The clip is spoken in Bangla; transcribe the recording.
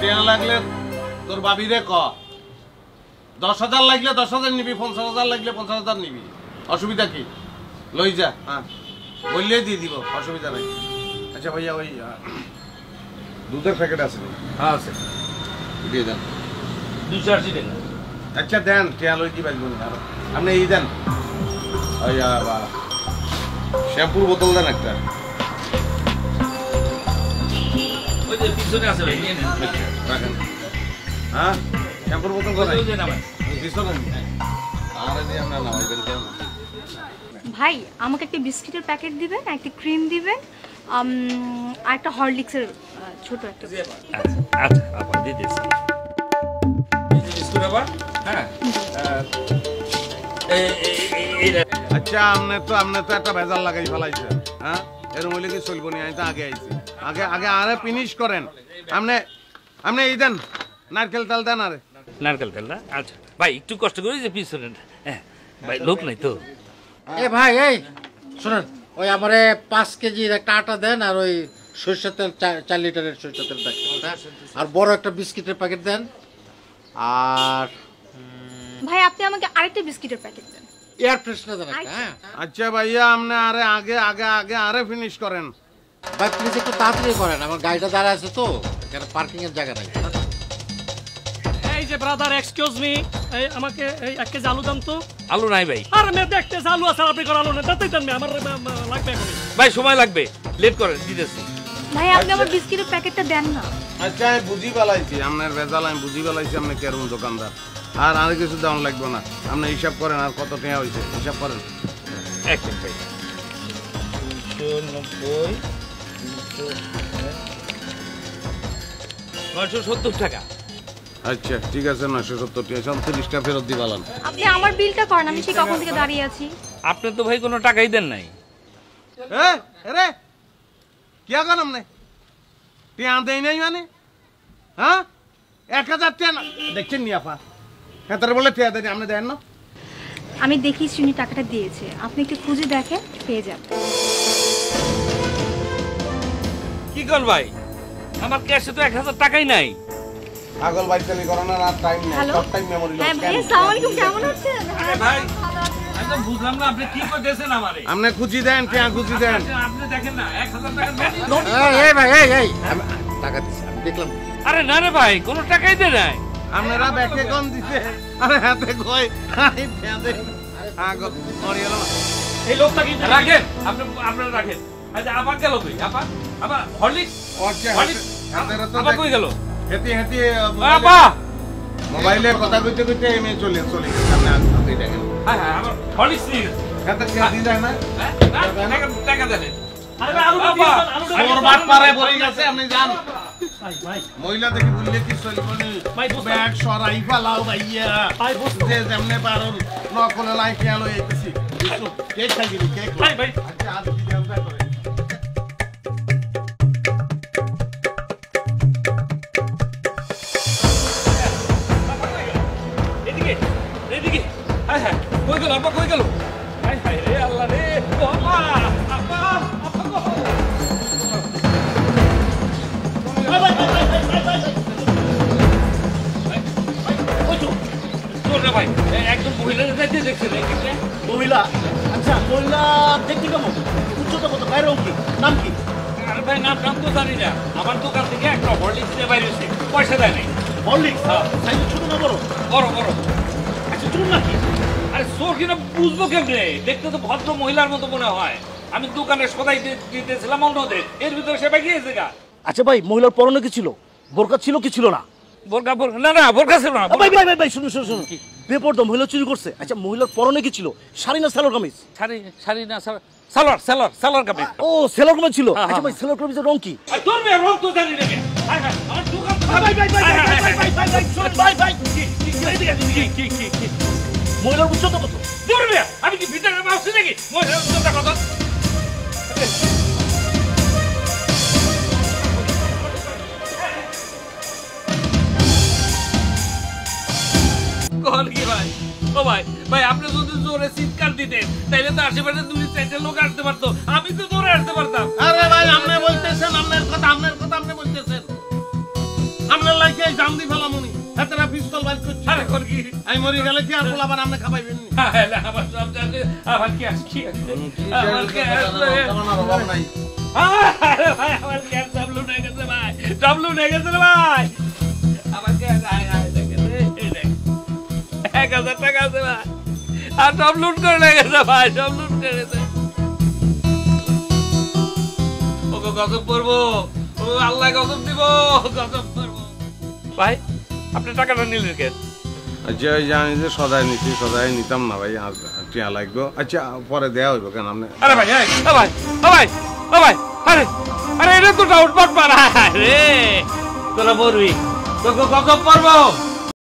টেয়া লাগলে তোর বাবিরে ক 10,000 লাগলে 10,000 নিবি 50,000 লাগলে 50,000 নিবি অসুবিধা কি লই যা হ্যাঁ বললেই দিয়ে দিব অসুবিধা নাই আচ্ছা ভাইয়া ওই দুধের প্যাকেট আছে হ্যাঁ আছে দিয়ে দেন 280 টাকা আচ্ছা দেন টেয়া লই কি বাজবো না আপনি এই দেন ওই শ্যাম্পুর বোতল দেন একটা ওই যে পিছনে আছে ভাই নিয়ে নেন রাখেন হ্যাঁ শ্যাম্পুর বোতল কোথায় ওই যে নামাই পিছনে আর দিয়ে আমরা নামাইবেন কেন ভাই আমাকে একটা বিস্কিটের প্যাকেট দিবেন একটা ক্রিম দিবেন আর একটা হরলিক্সের ছোট একটা আচ্ছা আপা দিয়ে দিচ্ছি এই যে বিস্কুট আবার হ্যাঁ আচ্ছা আপনি তো একটা ভেজাল লাগাই ফেলাইছেন হ্যাঁ এরকম হইলে কি চলবো নি আমি তো আগে আইছি আগে আরে ফিনিশ করেন আপনি এই দেন নারকেল তেল দেন আরে নারকেল তেল না আচ্ছা ভাই একটু কষ্ট করে যে পিছনে হ্যাঁ ভাই লোক নাই তো এ ভাই এই শুনেন ওই আমারে 5 কেজির একটা আটা দেন আর ওই সরষের তেল 4 লিটারের সরষের তেল দেন আর বড় একটা বিস্কিটের প্যাকেট দেন আর ভাই আপনি আমাকে আরেকটা বিস্কিটের প্যাকেট দেন এয়ার ফ্রেশনার দেন একটা হ্যাঁ আচ্ছা ভাইয়া আপনি আরে আগে আরে ফিনিশ করেন ভাই প্লিজ একটু তাড়াতাড়ি করেন আমার গাড়িটা দাঁড়া আছে তো এখানে পার্কিং এর জায়গা নাই এই যে ব্রাদার এক্সকিউজ মি এই আমাকে এই 1 কেজি আলু দাম তো আলু নাই ভাই আরে মে দেখতে আলু আছে আপনি করে আলু না তাতেই দেন আমার লাগবে এখন ভাই সময় লাগবে লেট করেন দিতেছি ভাই আপনি আমার বিস্কিটের প্যাকেটটা দেন না আচ্ছা আমি বুঝি পালাইছি আপনার ভেজাল আমি বুঝি পালাইছি আপনি কেরম দোকানদার আর কিছু দাম লাগবে না আপনি হিসাব করেন আর কত টাকা হয়েছে হিসাব করেন এক মিনিট ভাই 970 টাকা আচ্ছা ঠিক আছে 970 টাকা 30 টাকা ফেরত দিবালাম আপনি আমার বিলটা করেন আমি সেই কখন থেকে দাঁড়িয়ে আছি আপনি তো ভাই কোনো টাকাই দেন নাই আরে কি করেন আপনি টিয়া দেই নাই মানে হ্যাঁ 1000 টাকা দেখছেন নি আপা হ্যাঁ তার বলে টিয়া দেন আপনি দেন না আমি দেখি শুনি টাকাটা দিয়েছে আপনি একটু খুঁজে দেখেন পেয়ে যাবেন কি কর ভাই আমার ক্যাশে তো 1000 টাকাই নাই পাগল বাইচালি করোনার আর টাইম নেই সব টাইম মেমরি লস হ্যাঁ ভাই আসসালামু আলাইকুম কেমন আছেন আরে ভাই আমি তো বুঝলাম না আপনি কি কইতেছেন আমারে আপনি খুঁজি দেন টিয়া খুঁজি দেন আপনি দেখেন না 1000 টাকা এই ভাই এই টাকা দিছি আমি দেখলাম আরে না রে ভাই কোনো টাকাই দেয় নাই আপনারা ব্যাকে কোন দিছে আরে হাতে কই আই ফেদে আগো মরিয়ালো এই লোকটা কি রাখেন আপনারা রাখেন আচ্ছা আপা গেল কই আপা হরলিক্স হরলিক্স আপা কই গেল হেতি আপা মোবাইলে কথা কইতে কইতে এমে চলে সামনে আসতে দেখেন হ্যাঁ আমার হরলিক্স নিয়ে কত কি দি যায় না টাকা দেন আরে আলুটা দিয়ে দেন আলুটা ওর বাট পারে পড়ে গেছে আপনি জান ভাই মহিলা দেখি বললে কি চলবনি ব্যাগ সরাই ফালাও ভাইয়া ভাই বসো যে যেমনে পারুন নকলে লাই খেয়াল হয়ে গেছি কেক খাই দিবি কেক ভাই আচ্ছা আজ কি দেওয়া করে এদিকে হ্যাঁ হ্যাঁ কই গেল আপা কই গেল হায় হায় রে আল্লাহ রে আপা আপা আপা গো ভাই একদম মহিলা দেখছেন মহিলা আচ্ছা মহিলা দেখতে কেমন উচ্চতা কত বাইরে কি নাম কি আরে ভাই নাম তো জানি না আমার দোকান থেকে একটা হরলিক্স নিয়ে বাইরে এসে পয়সা দেয় নাই হরলিক্স সাইজ ছোট না বড় বড় আচ্ছা চলুন নাকি আরে চোর কিনা বুঝবো কেমনে দেখতে তো ভদ্র মহিলার মতো মনে হয় আমি দোকানে সদাই দিতেছিলাম অন্যদের এর ভিতরে সে বেরিয়েছে গা আচ্ছা ভাই মহিলার পরনে কি ছিল বোরকা ছিল কি ছিল না বোরকা না বোরকা ছিল না ভাই শুনুন বেপরদা মহিলা চুরি করছে আচ্ছা মহিলার পরনে কি ছিল শাড়ি না সালোয়ার কামিজ শাড়ি না সালোয়ার কামিজ ও সালোয়ার কামিজ ছিল আচ্ছা ভাই সালোয়ার কামিজের রং কি তোর মেয়ে রং তো জানি না হায় হায় আমার দোকান কি মহিলার উচ্চতা কত তোর মেয়ে আমি কি ভিতরে মাউসি নাকি মহিলার উচ্চতা কত কল কি ভাই ও ভাই আপনি যদি জোরে চিৎকার দিতেন তাহলে তো আশেপাশে 2-4 লোক আসতে পারতো আমি তো জোরে আসতে পারতাম আরে ভাই আপনি বলতেছেন আপনার কথা আপনি বলতেছেন আপনার এই জাম দি ফেলা মনি হাতেরা পিস্তল বাইর করছি আরে কোন কি আমি মরি গেলে কি আর পোলাবার আপনি খাবাইবেন নি আমার সব জানে আমার কি আসছি আমার কি আমার অভাব নাই আরে ভাই আমার কি ডাবলু নিয়ে গেছে ভাই ডাবলু নিয়ে গেছে রে ভাই আমার কি দেখে 1000 টাকা আছে ভাই আর সব লুট করে নিয়ে গেছে ভাই সব লুট করে গেছে ওকে গজব পড়বো ও আল্লাহ গজব দিব গজব পড়বো ভাই আপনি টাকাটা নিলেন কে আচ্ছা ওই জানি যে সদাই নিচ্ছি সদাই নিতাম না ভাই আর টিয়া লাগবো আচ্ছা পরে দেয়া হইব কেন আপনি আরে ভাই এই ও ভাই ও ভাই ও ভাই আরে আরে এটা তো ডাউট পাট পারা রে তোরা বলবি তোকে গজব পড়বো